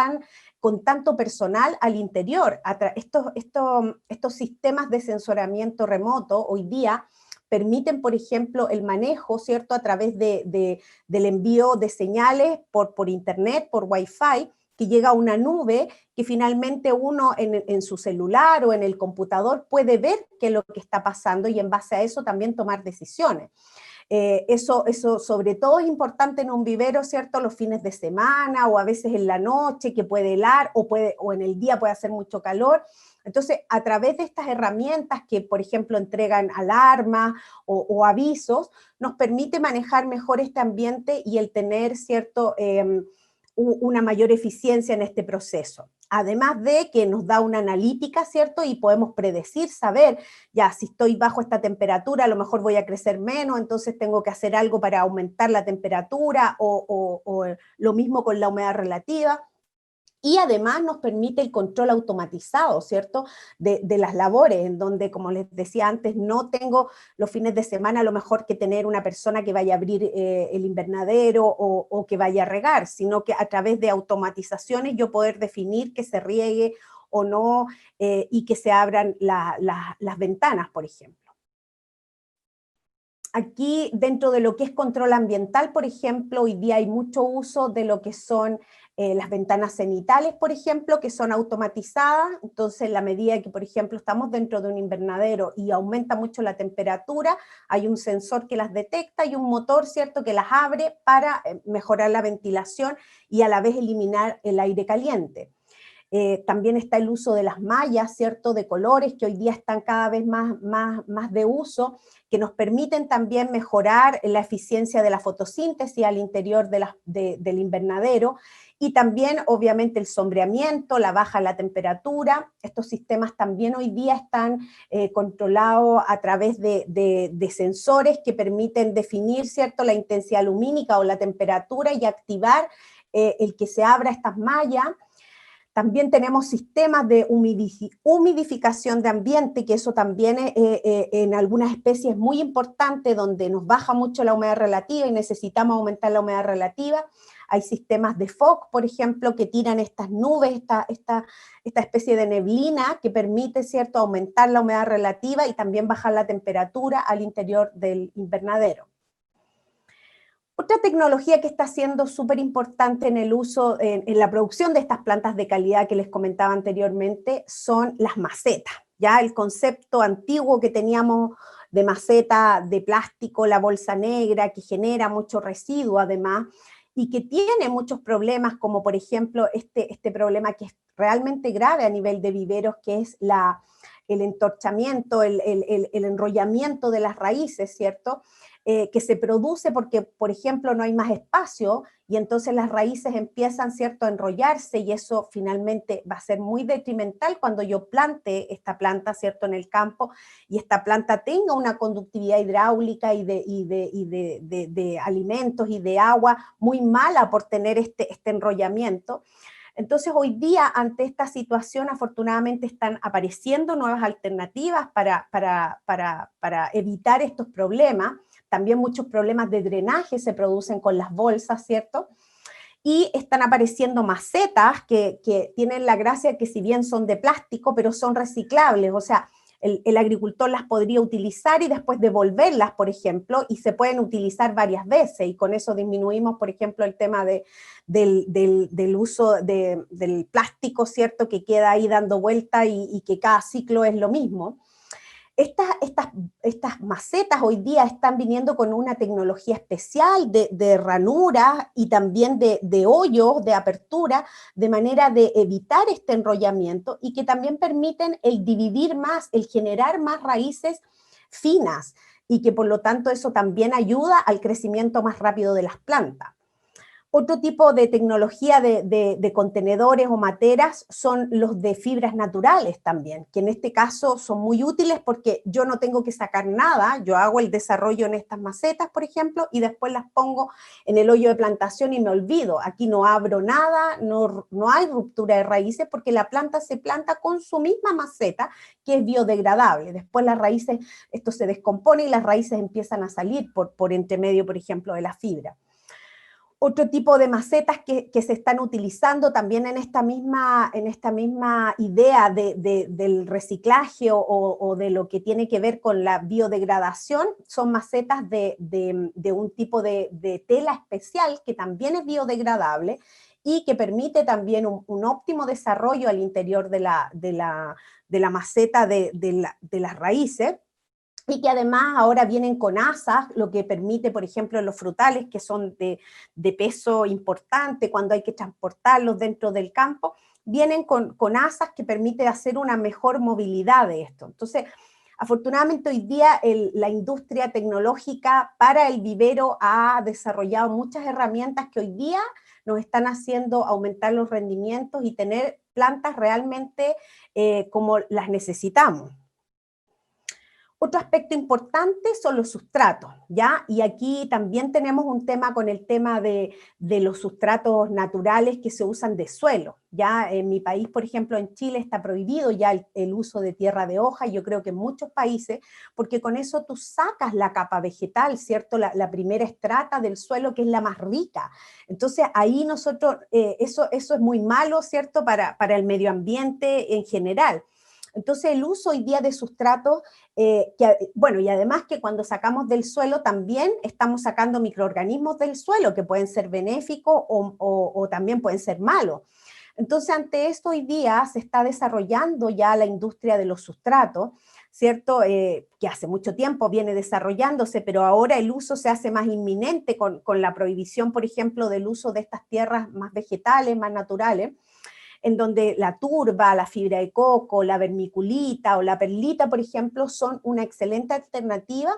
con tanto personal al interior. Estos sistemas de sensoramiento remoto hoy día permiten, por ejemplo, el manejo, ¿cierto?, a través del envío de señales por internet, por Wi-Fi, que llega a una nube que finalmente uno en su celular o en el computador puede ver qué es lo que está pasando y en base a eso también tomar decisiones. Eso sobre todo es importante en un vivero, ¿cierto?, los fines de semana o a veces en la noche que puede helar o en el día puede hacer mucho calor. Entonces, a través de estas herramientas que, por ejemplo, entregan alarmas o avisos, nos permite manejar mejor este ambiente y el tener, ¿cierto?, una mayor eficiencia en este proceso. Además de que nos da una analítica, ¿cierto? Y podemos predecir, saber, ya, si estoy bajo esta temperatura, a lo mejor voy a crecer menos, entonces tengo que hacer algo para aumentar la temperatura, o lo mismo con la humedad relativa. Y además nos permite el control automatizado, ¿cierto? De las labores, en donde, como les decía antes, no tengo los fines de semana a lo mejor que tener una persona que vaya a abrir el invernadero o que vaya a regar, sino que a través de automatizaciones yo poder definir que se riegue o no, y que se abran las ventanas, por ejemplo. Aquí, dentro de lo que es control ambiental, por ejemplo, hoy día hay mucho uso de lo que son las ventanas cenitales, por ejemplo, que son automatizadas. Entonces, en la medida que, por ejemplo, estamos dentro de un invernadero y aumenta mucho la temperatura, hay un sensor que las detecta y un motor, ¿cierto?, que las abre para mejorar la ventilación y a la vez eliminar el aire caliente. También está el uso de las mallas, ¿cierto?, de colores, que hoy día están cada vez más de uso, que nos permiten también mejorar la eficiencia de la fotosíntesis al interior del invernadero, y también, obviamente, el sombreamiento, la baja de la temperatura. Estos sistemas también hoy día están controlados a través de sensores que permiten definir, ¿cierto?, la intensidad lumínica o la temperatura y activar el que se abra estas mallas. También tenemos sistemas de humidificación de ambiente, que eso también en algunas especies es muy importante, donde nos baja mucho la humedad relativa y necesitamos aumentar la humedad relativa. Hay sistemas de fog, por ejemplo, que tiran estas nubes, esta especie de neblina que permite, ¿cierto?, aumentar la humedad relativa y también bajar la temperatura al interior del invernadero. Otra tecnología que está siendo súper importante en el uso, en la producción de estas plantas de calidad que les comentaba anteriormente, son las macetas. Ya el concepto antiguo que teníamos de maceta de plástico, la bolsa negra, que genera mucho residuo además, y que tiene muchos problemas, como por ejemplo este problema que es realmente grave a nivel de viveros, que es el entorchamiento, el enrollamiento de las raíces, ¿cierto?, que se produce porque, por ejemplo, no hay más espacio y entonces las raíces empiezan, ¿cierto?, a enrollarse, y eso finalmente va a ser muy detrimental cuando yo plante esta planta, ¿cierto?, en el campo, y esta planta tenga una conductividad hidráulica y de alimentos y de agua muy mala por tener este enrollamiento. Entonces, hoy día, ante esta situación, afortunadamente están apareciendo nuevas alternativas para evitar estos problemas. También muchos problemas de drenaje se producen con las bolsas, ¿cierto? Y están apareciendo macetas que tienen la gracia que, si bien son de plástico, pero son reciclables, o sea, el agricultor las podría utilizar y después devolverlas, por ejemplo, y se pueden utilizar varias veces, y con eso disminuimos, por ejemplo, el tema del uso del plástico, ¿cierto?, que queda ahí dando vuelta y que cada ciclo es lo mismo. Estas macetas hoy día están viniendo con una tecnología especial de ranuras y también de hoyos, de apertura, de manera de evitar este enrollamiento, y que también permiten el dividir más, el generar más raíces finas, y que por lo tanto eso también ayuda al crecimiento más rápido de las plantas. Otro tipo de tecnología de contenedores o materas son los de fibras naturales también, que en este caso son muy útiles porque yo no tengo que sacar nada, yo hago el desarrollo en estas macetas, por ejemplo, y después las pongo en el hoyo de plantación y me olvido. Aquí no abro nada, no hay ruptura de raíces, porque la planta se planta con su misma maceta, que es biodegradable. Después las raíces, esto se descompone y las raíces empiezan a salir por entre medio, por ejemplo, de la fibra. Otro tipo de macetas que se están utilizando también en esta misma idea del reciclaje o de lo que tiene que ver con la biodegradación, son macetas de un tipo de tela especial que también es biodegradable y que permite también un óptimo desarrollo al interior de la maceta de las raíces, y que además ahora vienen con asas, lo que permite, por ejemplo, los frutales, que son de peso importante cuando hay que transportarlos dentro del campo, vienen con asas que permiten hacer una mejor movilidad de esto. Entonces, Afortunadamente hoy día la industria tecnológica para el vivero ha desarrollado muchas herramientas que hoy día nos están haciendo aumentar los rendimientos y tener plantas realmente como las necesitamos. Otro aspecto importante son los sustratos, ¿ya? Y aquí también tenemos un tema con el tema de los sustratos naturales que se usan de suelo, ¿ya? En mi país, por ejemplo, en Chile está prohibido ya el uso de tierra de hoja, y yo creo que en muchos países, porque con eso tú sacas la capa vegetal, ¿cierto? La primera estrata del suelo, que es la más rica. Entonces, ahí nosotros, eso es muy malo, ¿cierto? Para el medio ambiente en general. Entonces, el uso hoy día de sustratos, bueno, y además que cuando sacamos del suelo también estamos sacando microorganismos del suelo que pueden ser benéficos o también pueden ser malos. Entonces, ante esto hoy día se está desarrollando ya la industria de los sustratos, ¿cierto? Que hace mucho tiempo viene desarrollándose, pero ahora el uso se hace más inminente con la prohibición, por ejemplo, del uso de estas tierras más vegetales, más naturales, en donde la turba, la fibra de coco, la vermiculita o la perlita, por ejemplo, son una excelente alternativa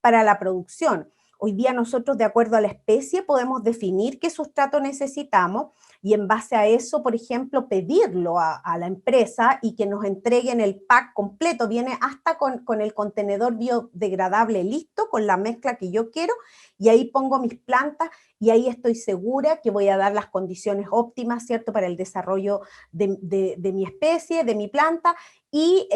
para la producción. Hoy día nosotros, de acuerdo a la especie, podemos definir qué sustrato necesitamos y en base a eso, por ejemplo, pedirlo a la empresa y que nos entreguen el pack completo. Viene hasta con el contenedor biodegradable listo, con la mezcla que yo quiero, y ahí pongo mis plantas y ahí estoy segura que voy a dar las condiciones óptimas, ¿cierto?, para el desarrollo de mi especie, de mi planta, y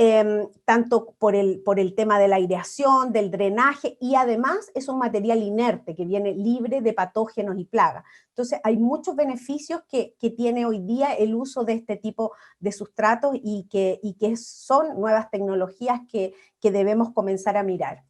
tanto por el tema de la aireación, del drenaje, y además es un material inerte que viene libre de patógenos y plagas. Entonces hay muchos beneficios que tiene hoy día el uso de este tipo de sustratos y que son nuevas tecnologías que debemos comenzar a mirar.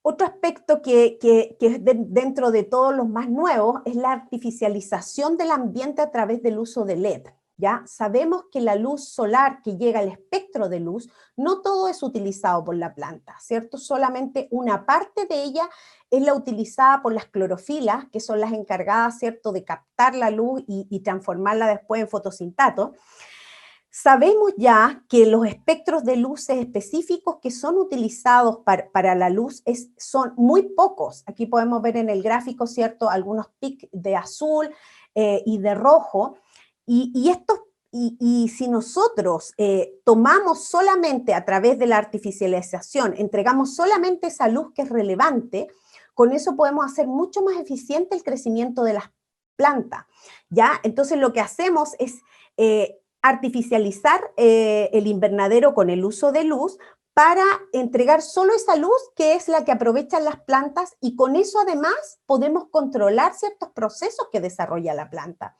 Otro aspecto que es dentro de todos los más nuevos es la artificialización del ambiente a través del uso de LED. ¿Ya? Sabemos que la luz solar que llega al espectro de luz, no todo es utilizado por la planta, ¿cierto? Solamente una parte de ella es la utilizada por las clorofilas, que son las encargadas, ¿cierto?, de captar la luz y transformarla después en fotosintato. Sabemos ya que los espectros de luces específicos que son utilizados para la luz son muy pocos. Aquí podemos ver en el gráfico, ¿cierto?, algunos pics de azul y de rojo. Y si nosotros tomamos solamente a través de la artificialización, entregamos solamente esa luz que es relevante, con eso podemos hacer mucho más eficiente el crecimiento de las plantas, ¿ya? Entonces lo que hacemos es artificializar el invernadero con el uso de luz para entregar solo esa luz que es la que aprovechan las plantas, y con eso además podemos controlar ciertos procesos que desarrolla la planta.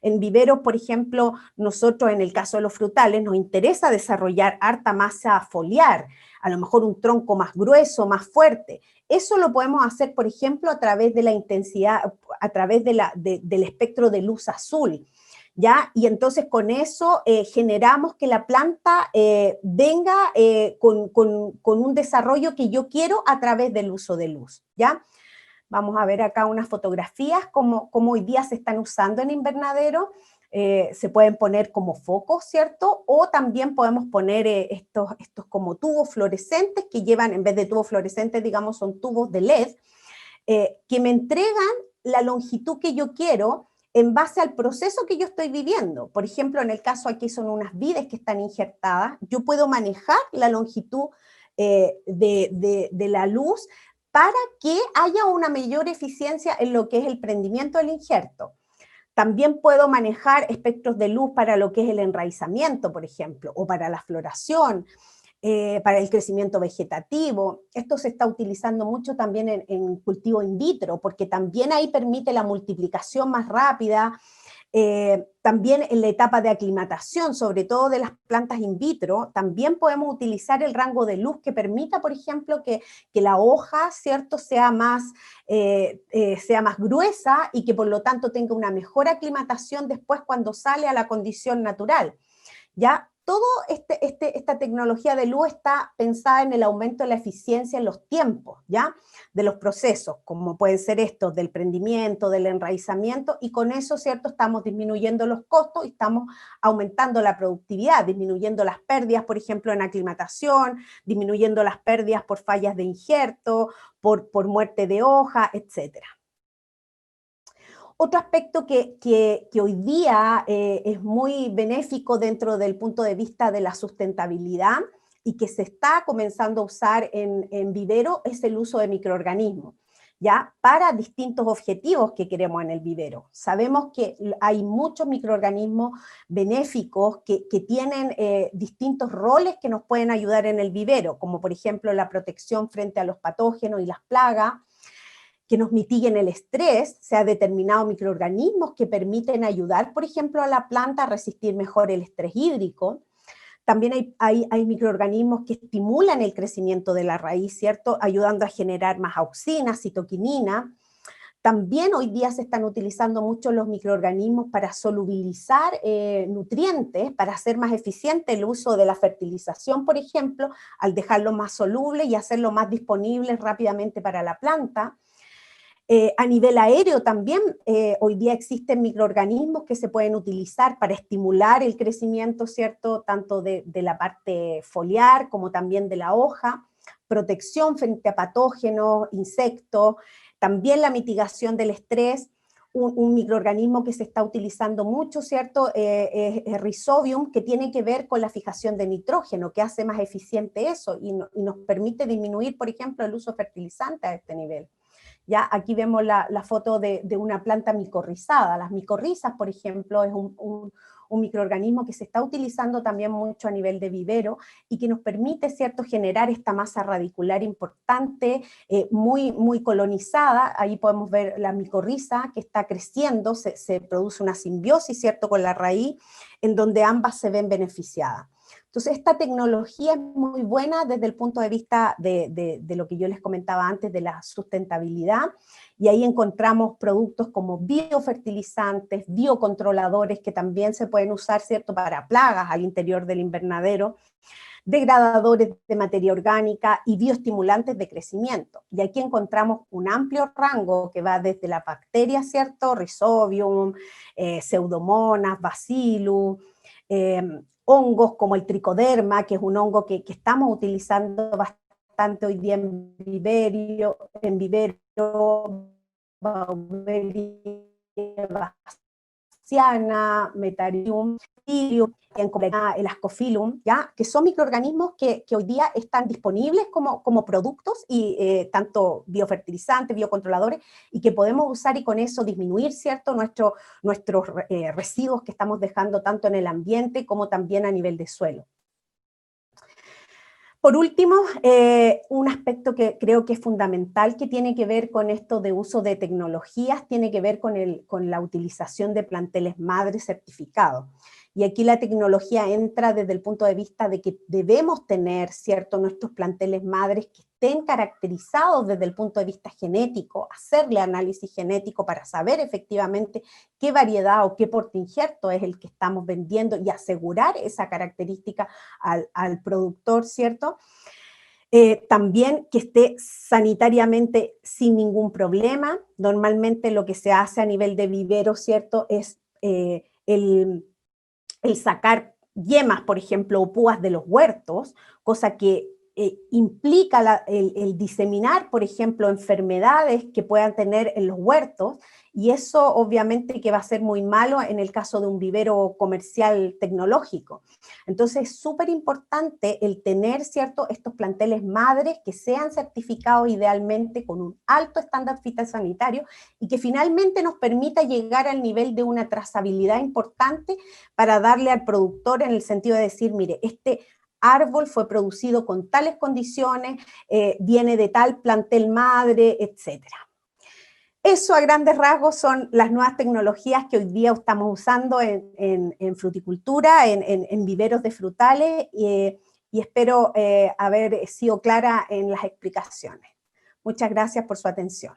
En viveros, por ejemplo, nosotros en el caso de los frutales nos interesa desarrollar harta masa foliar, a lo mejor un tronco más grueso, más fuerte. Eso lo podemos hacer, por ejemplo, a través de la intensidad, a través del espectro de luz azul, ¿ya? Y entonces con eso generamos que la planta venga con un desarrollo que yo quiero a través del uso de luz, ¿ya? Vamos a ver acá unas fotografías como hoy día se están usando en invernadero. Se pueden poner como focos, ¿cierto? O también podemos poner estos como tubos fluorescentes que llevan, en vez de tubos fluorescentes, digamos, son tubos de LED, que me entregan la longitud que yo quiero en base al proceso que yo estoy viviendo. Por ejemplo, en el caso aquí son unas vides que están injertadas, yo puedo manejar la longitud de la luz para que haya una mayor eficiencia en lo que es el prendimiento del injerto. También puedo manejar espectros de luz para lo que es el enraizamiento, por ejemplo, o para la floración, para el crecimiento vegetativo. Esto se está utilizando mucho también en cultivo in vitro, porque también ahí permite la multiplicación más rápida. También en la etapa de aclimatación, sobre todo de las plantas in vitro, también podemos utilizar el rango de luz que permita, por ejemplo, que la hoja, ¿cierto?, sea más gruesa y que por lo tanto tenga una mejor aclimatación después cuando sale a la condición natural. ¿Ya? esta tecnología de luz está pensada en el aumento de la eficiencia en los tiempos, ¿ya? De los procesos, como pueden ser estos del prendimiento, del enraizamiento, y con eso, ¿cierto? Estamos disminuyendo los costos y estamos aumentando la productividad, disminuyendo las pérdidas, por ejemplo, en aclimatación, disminuyendo las pérdidas por fallas de injerto, por muerte de hoja, etcétera. Otro aspecto que hoy día es muy benéfico dentro del punto de vista de la sustentabilidad y que se está comenzando a usar en vivero es el uso de microorganismos, ¿ya? Para distintos objetivos que queremos en el vivero. Sabemos que hay muchos microorganismos benéficos que tienen distintos roles que nos pueden ayudar en el vivero, como por ejemplo la protección frente a los patógenos y las plagas, que nos mitiguen el estrés, se ha determinado microorganismos que permiten ayudar, por ejemplo, a la planta a resistir mejor el estrés hídrico. También hay microorganismos que estimulan el crecimiento de la raíz, ¿cierto? Ayudando a generar más auxina, citoquinina. También hoy día se están utilizando mucho los microorganismos para solubilizar nutrientes, para hacer más eficiente el uso de la fertilización, por ejemplo, al dejarlo más soluble y hacerlo más disponible rápidamente para la planta. A nivel aéreo también, hoy día existen microorganismos que se pueden utilizar para estimular el crecimiento, ¿cierto? Tanto de la parte foliar como también de la hoja, protección frente a patógenos, insectos, también la mitigación del estrés. Un microorganismo que se está utilizando mucho, ¿cierto? Es Rhizobium, que tiene que ver con la fijación de nitrógeno, que hace más eficiente eso y nos permite disminuir, por ejemplo, el uso de fertilizantes a este nivel. ¿Ya? Aquí vemos la foto de una planta micorrizada. Las micorrizas, por ejemplo, es un microorganismo que se está utilizando también mucho a nivel de vivero y que nos permite, ¿cierto?, generar esta masa radicular importante, muy colonizada. Ahí podemos ver la micorriza que está creciendo, se produce una simbiosis, ¿cierto?, con la raíz, en donde ambas se ven beneficiadas. Entonces, esta tecnología es muy buena desde el punto de vista de lo que yo les comentaba antes, de la sustentabilidad, y ahí encontramos productos como biofertilizantes, biocontroladores, que también se pueden usar, ¿cierto?, para plagas al interior del invernadero, degradadores de materia orgánica y bioestimulantes de crecimiento. Y aquí encontramos un amplio rango que va desde la bacteria, ¿cierto?, Rhizobium, Pseudomonas, Bacillus, hongos como el tricoderma, que es un hongo que estamos utilizando bastante hoy día en vivero, Bauberia bassiana, Metarium, el Ascophyllum, ¿ya? Que son microorganismos que hoy día están disponibles como productos, y tanto biofertilizantes, biocontroladores, y que podemos usar y con eso disminuir, ¿cierto?, nuestros residuos que estamos dejando tanto en el ambiente como también a nivel de suelo. Por último, un aspecto que creo que es fundamental, que tiene que ver con esto de uso de tecnologías, tiene que ver con la utilización de planteles madre certificados. Y aquí la tecnología entra desde el punto de vista de que debemos tener, ¿cierto?, nuestros planteles madres que estén caracterizados desde el punto de vista genético, hacerle análisis genético para saber efectivamente qué variedad o qué portainjerto es el que estamos vendiendo y asegurar esa característica al productor, ¿cierto? También que esté sanitariamente sin ningún problema. Normalmente lo que se hace a nivel de vivero, ¿cierto?, es el sacar yemas, por ejemplo, o púas de los huertos, cosa que implica el diseminar, por ejemplo, enfermedades que puedan tener en los huertos, y eso obviamente que va a ser muy malo en el caso de un vivero comercial tecnológico. Entonces es súper importante el tener, ¿cierto?, estos planteles madres que sean certificados idealmente con un alto estándar fitosanitario y que finalmente nos permita llegar al nivel de una trazabilidad importante para darle al productor en el sentido de decir, mire, este árbol fue producido con tales condiciones, viene de tal plantel madre, etcétera. Eso a grandes rasgos son las nuevas tecnologías que hoy día estamos usando en fruticultura, en viveros de frutales, y espero haber sido clara en las explicaciones. Muchas gracias por su atención.